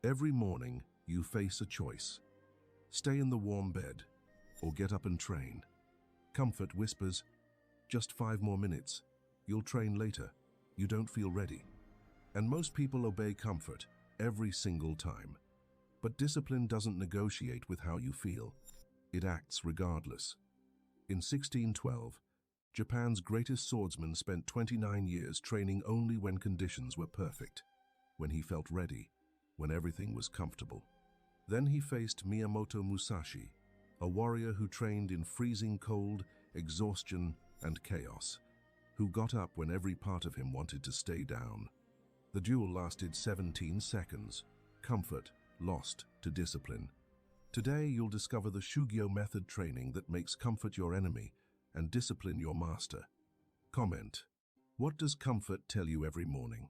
Every morning, you face a choice. Stay in the warm bed, or get up and train. Comfort whispers, just 5 more minutes. You'll train later. You don't feel ready. And most people obey comfort every single time. But discipline doesn't negotiate with how you feel. It acts regardless. In 1612, Japan's greatest swordsman spent 29 years training only when conditions were perfect, when he felt ready, when everything was comfortable. Then he faced Miyamoto Musashi, a warrior who trained in freezing cold, exhaustion, and chaos, who got up when every part of him wanted to stay down. The duel lasted 17 seconds. Comfort lost to discipline. Today, you'll discover the Shugyo method training that makes comfort your enemy and discipline your master. Comment: what does comfort tell you every morning?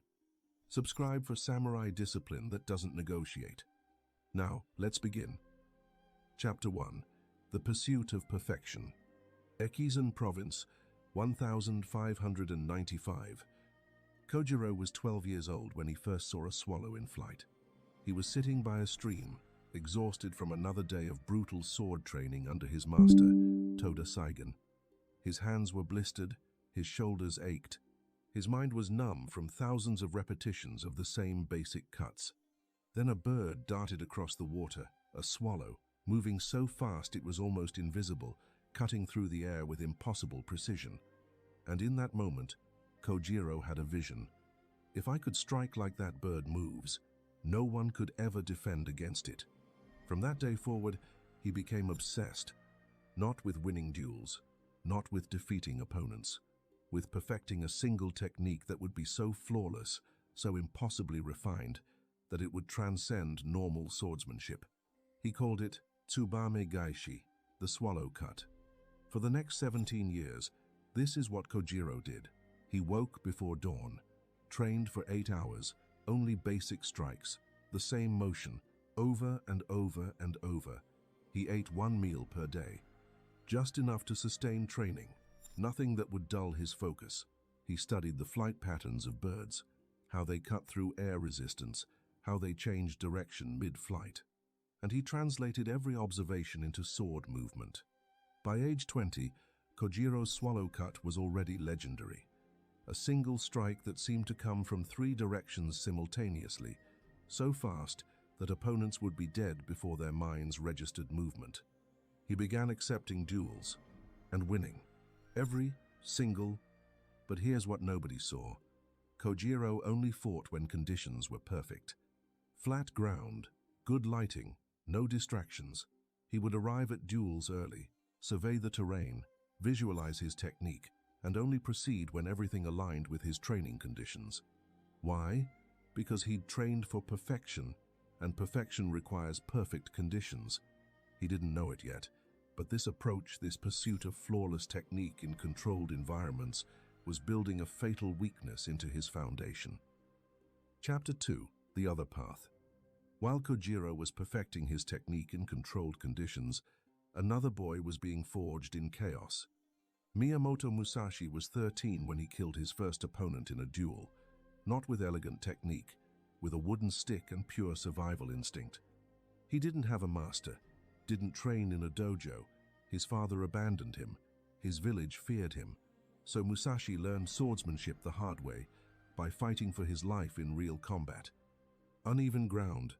Subscribe for samurai discipline that doesn't negotiate. Now, let's begin. Chapter 1. The Pursuit of Perfection. Ekizen Province, 1595. Kojiro was 12 years old when he first saw a swallow in flight. He was sitting by a stream, exhausted from another day of brutal sword training under his master, Toda Saigen. His hands were blistered, his shoulders ached. His mind was numb from thousands of repetitions of the same basic cuts. Then a bird darted across the water, a swallow, moving so fast it was almost invisible, cutting through the air with impossible precision. And in that moment, Kojiro had a vision. If I could strike like that bird moves, no one could ever defend against it. From that day forward, he became obsessed, not with winning duels, not with defeating opponents, with perfecting a single technique that would be so flawless, so impossibly refined, that it would transcend normal swordsmanship. He called it Tsubame Gaishi, the swallow cut. For the next 17 years, this is what Kojiro did. He woke before dawn, trained for 8 hours, only basic strikes, the same motion, over and over and over. He ate 1 meal per day, just enough to sustain training, nothing that would dull his focus. He studied the flight patterns of birds, how they cut through air resistance, how they changed direction mid-flight. And he translated every observation into sword movement. By age 20, Kojiro's swallow cut was already legendary. A single strike that seemed to come from 3 directions simultaneously, so fast that opponents would be dead before their minds registered movement. He began accepting duels and winning. Every single. But here's what nobody saw. Kojiro only fought when conditions were perfect. Flat ground, good lighting, no distractions. He would arrive at duels early, survey the terrain, visualize his technique, and only proceed when everything aligned with his training conditions. Why? Because he'd trained for perfection, and perfection requires perfect conditions. He didn't know it yet, but this approach, this pursuit of flawless technique in controlled environments, was building a fatal weakness into his foundation. Chapter 2. The Other Path. While Kojiro was perfecting his technique in controlled conditions, another boy was being forged in chaos. Miyamoto Musashi was 13 when he killed his first opponent in a duel, not with elegant technique, with a wooden stick and pure survival instinct. He didn't have a master, didn't train in a dojo. His father abandoned him. His village feared him. So Musashi learned swordsmanship the hard way, by fighting for his life in real combat. Uneven ground,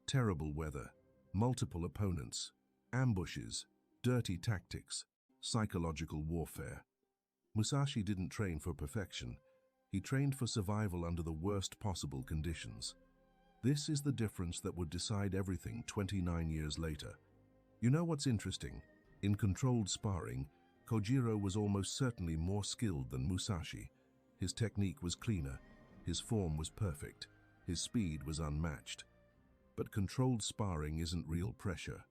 terrible weather, multiple opponents, ambushes, dirty tactics, psychological warfare. Musashi didn't train for perfection. He trained for survival under the worst possible conditions. This is the difference that would decide everything 29 years later. You know what's interesting? In controlled sparring, Kojiro was almost certainly more skilled than Musashi. His technique was cleaner, his form was perfect, his speed was unmatched. But controlled sparring isn't real pressure.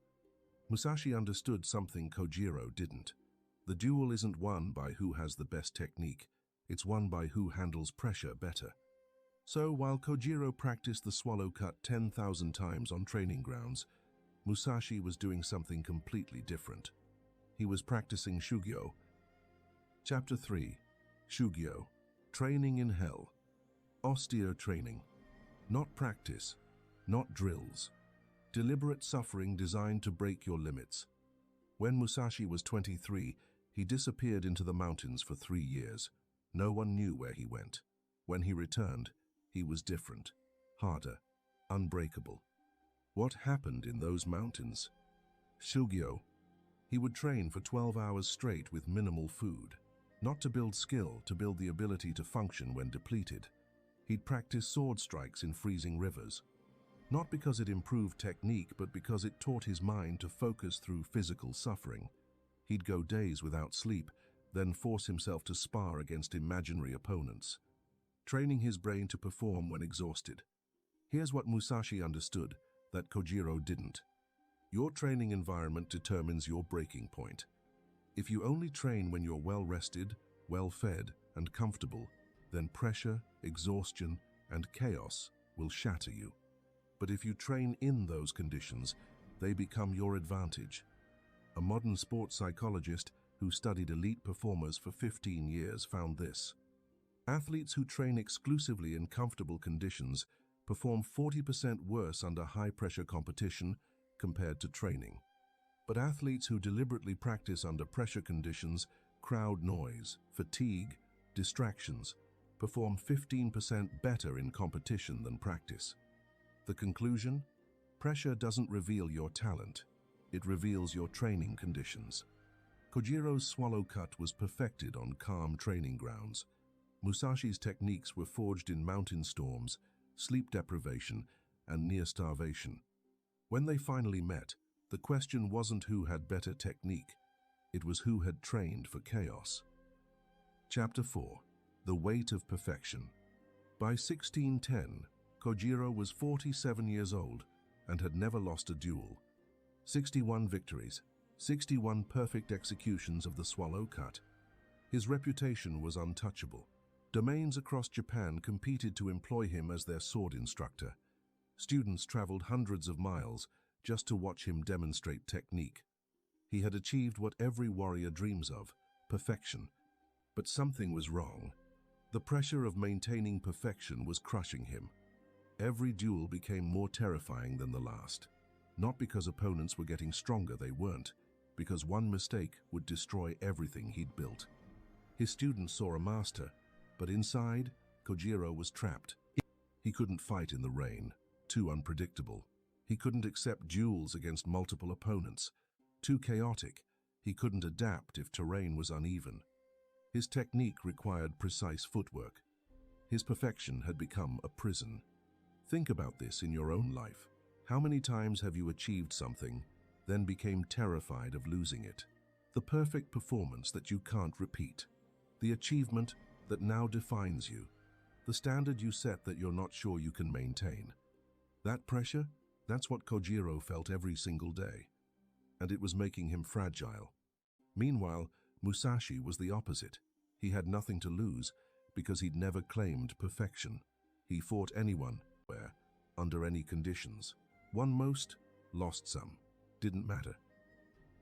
Musashi understood something Kojiro didn't. The duel isn't won by who has the best technique, it's won by who handles pressure better. So while Kojiro practiced the swallow cut 10,000 times on training grounds, Musashi was doing something completely different. He was practicing Shugyo. Chapter 3. Shugyo. Training in Hell. Austere training. Not practice, not drills. Deliberate suffering designed to break your limits. When Musashi was 23, he disappeared into the mountains for 3 years. No one knew where he went. When he returned, he was different, harder, unbreakable. What happened in those mountains? Shugyo. He would train for 12 hours straight with minimal food. Not to build skill, to build the ability to function when depleted. He'd practice sword strikes in freezing rivers. Not because it improved technique, but because it taught his mind to focus through physical suffering. He'd go days without sleep, then force himself to spar against imaginary opponents, training his brain to perform when exhausted. Here's what Musashi understood that Kojiro didn't. Your training environment determines your breaking point. If you only train when you're well-rested, well-fed, and comfortable, then pressure, exhaustion, and chaos will shatter you. But if you train in those conditions, they become your advantage. A modern sports psychologist who studied elite performers for 15 years found this. Athletes who train exclusively in comfortable conditions perform 40% worse under high-pressure competition compared to training. But athletes who deliberately practice under pressure conditions, crowd noise, fatigue, distractions, perform 15% better in competition than practice. The conclusion? Pressure doesn't reveal your talent. It reveals your training conditions. Kojiro's swallow cut was perfected on calm training grounds. Musashi's techniques were forged in mountain storms, sleep deprivation, and near starvation. When they finally met, the question wasn't who had better technique. It was who had trained for chaos. Chapter 4. The Weight of Perfection. By 1610, Kojiro was 47 years old and had never lost a duel. 61 victories, 61 perfect executions of the swallow cut. His reputation was untouchable. Domains across Japan competed to employ him as their sword instructor. Students traveled hundreds of miles just to watch him demonstrate technique. He had achieved what every warrior dreams of, perfection. But something was wrong. The pressure of maintaining perfection was crushing him. Every duel became more terrifying than the last. Not because opponents were getting stronger, they weren't. Because one mistake would destroy everything he'd built. His students saw a master, but inside, Kojiro was trapped. He couldn't fight in the rain, too unpredictable. He couldn't accept duels against multiple opponents, too chaotic. He couldn't adapt if terrain was uneven. His technique required precise footwork. His perfection had become a prison. Think about this in your own life. How many times have you achieved something, then became terrified of losing it? The perfect performance that you can't repeat. The achievement that now defines you. The standard you set that you're not sure you can maintain. That pressure, that's what Kojiro felt every single day. And it was making him fragile. Meanwhile, Musashi was the opposite. He had nothing to lose because he'd never claimed perfection. He fought anyone, where, under any conditions. Won most, lost some. Didn't matter.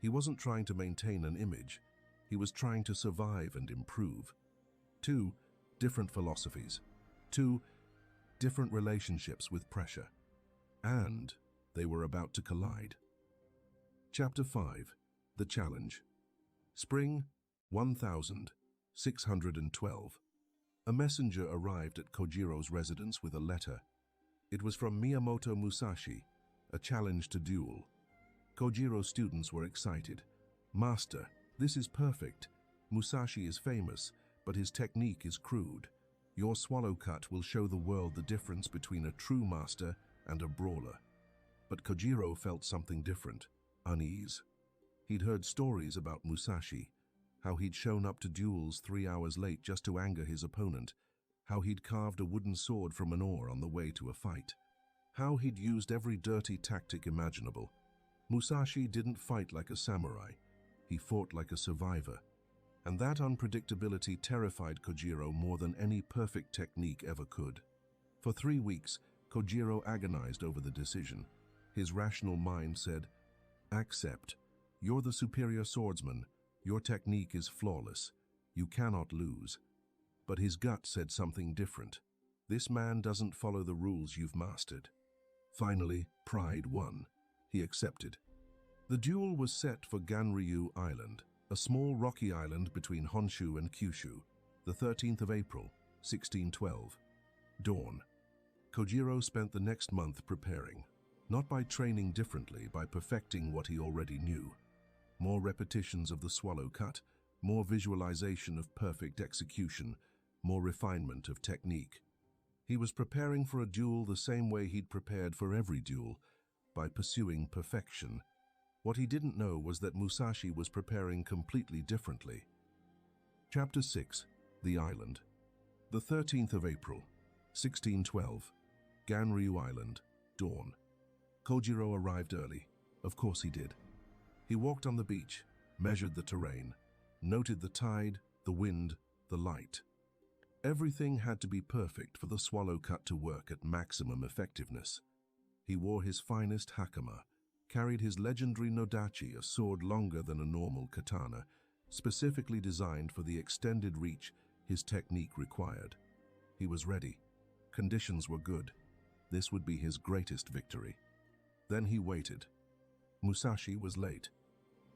He wasn't trying to maintain an image. He was trying to survive and improve. 2 different philosophies. 2 different relationships with pressure. And they were about to collide. Chapter 5. The Challenge. Spring 1612. A messenger arrived at Kojiro's residence with a letter. It was from Miyamoto Musashi, a challenge to duel. Kojiro's students were excited. Master, this is perfect. Musashi is famous, but his technique is crude. Your swallow cut will show the world the difference between a true master and a brawler. But Kojiro felt something different, unease. He'd heard stories about Musashi, how he'd shown up to duels 3 hours late just to anger his opponent, how he'd carved a wooden sword from an oar on the way to a fight, how he'd used every dirty tactic imaginable. Musashi didn't fight like a samurai, he fought like a survivor. And that unpredictability terrified Kojiro more than any perfect technique ever could. For 3 weeks, Kojiro agonized over the decision. His rational mind said, "Accept. You're the superior swordsman. Your technique is flawless. You cannot lose." But his gut said something different. This man doesn't follow the rules you've mastered. Finally, pride won. He accepted. The duel was set for Ganryu Island, a small rocky island between Honshu and Kyushu, the 13th of April, 1612. Dawn. Kojiro spent the next month preparing, not by training differently, by perfecting what he already knew. More repetitions of the swallow cut, more visualization of perfect execution, more refinement of technique. He was preparing for a duel the same way he'd prepared for every duel, by pursuing perfection. What he didn't know was that Musashi was preparing completely differently. Chapter 6. The Island. The 13th of April, 1612. Ganryu Island. Dawn. Kojiro arrived early. Of course he did. He walked on the beach, measured the terrain, noted the tide, the wind, the light. Everything had to be perfect for the swallow cut to work at maximum effectiveness. He wore his finest hakama, carried his legendary nodachi, a sword longer than a normal katana, specifically designed for the extended reach his technique required. He was ready. Conditions were good. This would be his greatest victory. Then he waited. Musashi was late.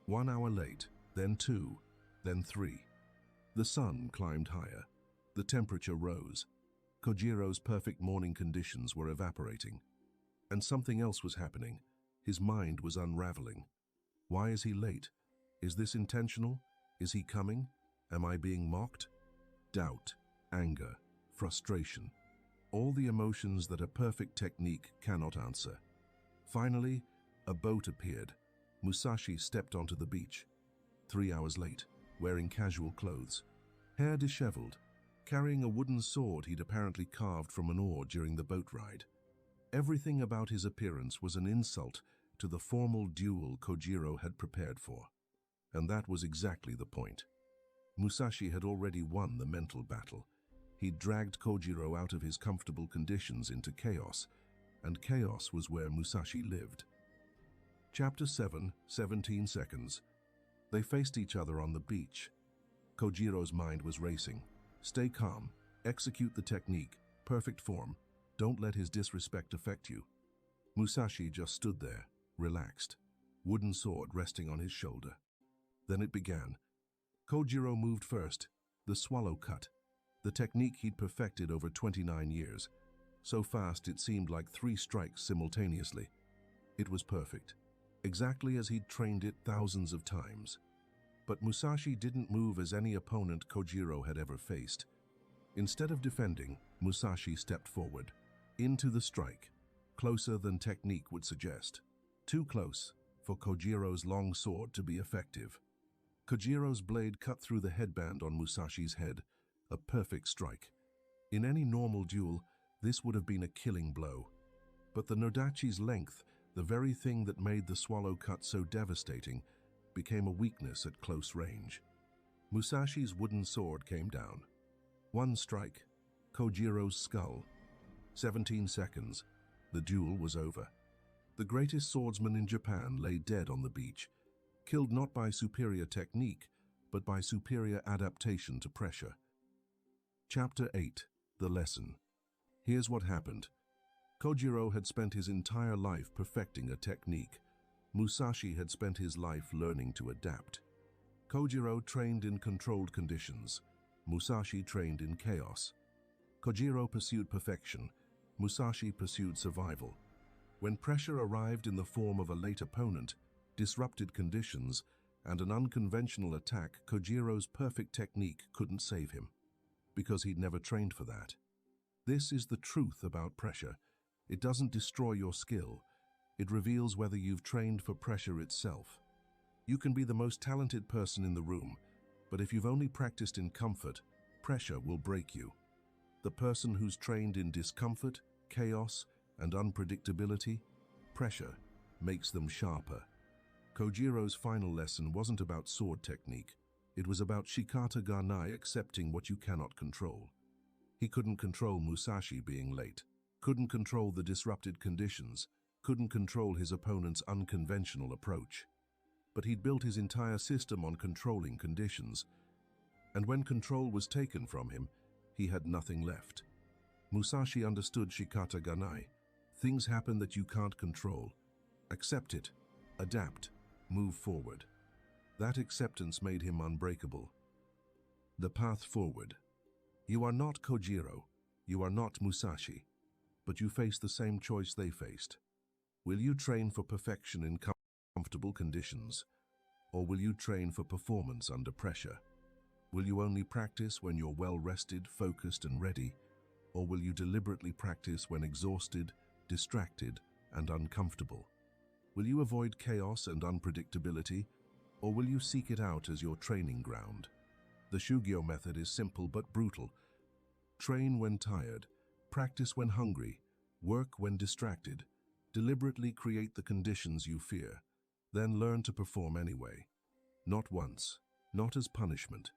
1 hour late, then 2, then 3. The sun climbed higher. The temperature rose. Kojiro's perfect morning conditions were evaporating. And something else was happening. His mind was unraveling. Why is he late? Is this intentional? Is he coming? Am I being mocked? Doubt, anger, frustration. All the emotions that a perfect technique cannot answer. Finally, a boat appeared. Musashi stepped onto the beach. 3 hours late, wearing casual clothes. Hair disheveled, carrying a wooden sword he'd apparently carved from an oar during the boat ride. Everything about his appearance was an insult to the formal duel Kojiro had prepared for. And that was exactly the point. Musashi had already won the mental battle. He'd dragged Kojiro out of his comfortable conditions into chaos, and chaos was where Musashi lived. Chapter 7, 17 seconds. They faced each other on the beach. Kojiro's mind was racing. Stay calm, execute the technique, perfect form. Don't let his disrespect affect you. Musashi just stood there, relaxed, wooden sword resting on his shoulder. Then it began. Kojiro moved first, the swallow cut, the technique he'd perfected over 29 years. So fast it seemed like 3 strikes simultaneously. It was perfect, exactly as he'd trained it thousands of times. But Musashi didn't move as any opponent Kojiro had ever faced. Instead of defending, Musashi stepped forward, into the strike, closer than technique would suggest. Too close for Kojiro's long sword to be effective. Kojiro's blade cut through the headband on Musashi's head, a perfect strike. In any normal duel, this would have been a killing blow. But the nodachi's length, the very thing that made the swallow cut so devastating, became a weakness at close range. Musashi's wooden sword came down. 1 strike, Kojiro's skull. 17 seconds, the duel was over. The greatest swordsman in Japan lay dead on the beach, killed not by superior technique, but by superior adaptation to pressure. Chapter 8. The Lesson. Here's what happened. Kojiro had spent his entire life perfecting a technique. Musashi had spent his life learning to adapt. Kojiro trained in controlled conditions. Musashi trained in chaos. Kojiro pursued perfection. Musashi pursued survival. When pressure arrived in the form of a late opponent, disrupted conditions, and an unconventional attack, Kojiro's perfect technique couldn't save him, because he'd never trained for that. This is the truth about pressure. It doesn't destroy your skill. It reveals whether you've trained for pressure itself. You can be the most talented person in the room, but if you've only practiced in comfort, pressure will break you. The person who's trained in discomfort, chaos, and unpredictability, pressure makes them sharper. Kojiro's final lesson wasn't about sword technique. It was about shikata ganai, accepting what you cannot control. He couldn't control Musashi being late, couldn't control the disrupted conditions, couldn't control his opponent's unconventional approach. But he'd built his entire system on controlling conditions, and when control was taken from him, he had nothing left. Musashi understood shikata ganai, Things happen that you can't control. Accept it, adapt, move forward. That acceptance made him unbreakable. The path forward. You are not Kojiro, you are not Musashi, but you face the same choice they faced. Will you train for perfection in comfortable conditions, or will you train for performance under pressure? Will you only practice when you're well-rested, focused, and ready, or will you deliberately practice when exhausted, distracted, and uncomfortable? Will you avoid chaos and unpredictability, or will you seek it out as your training ground? The Shugyo method is simple but brutal. Train when tired, practice when hungry, work when distracted. Deliberately create the conditions you fear, then learn to perform anyway. Not once, not as punishment,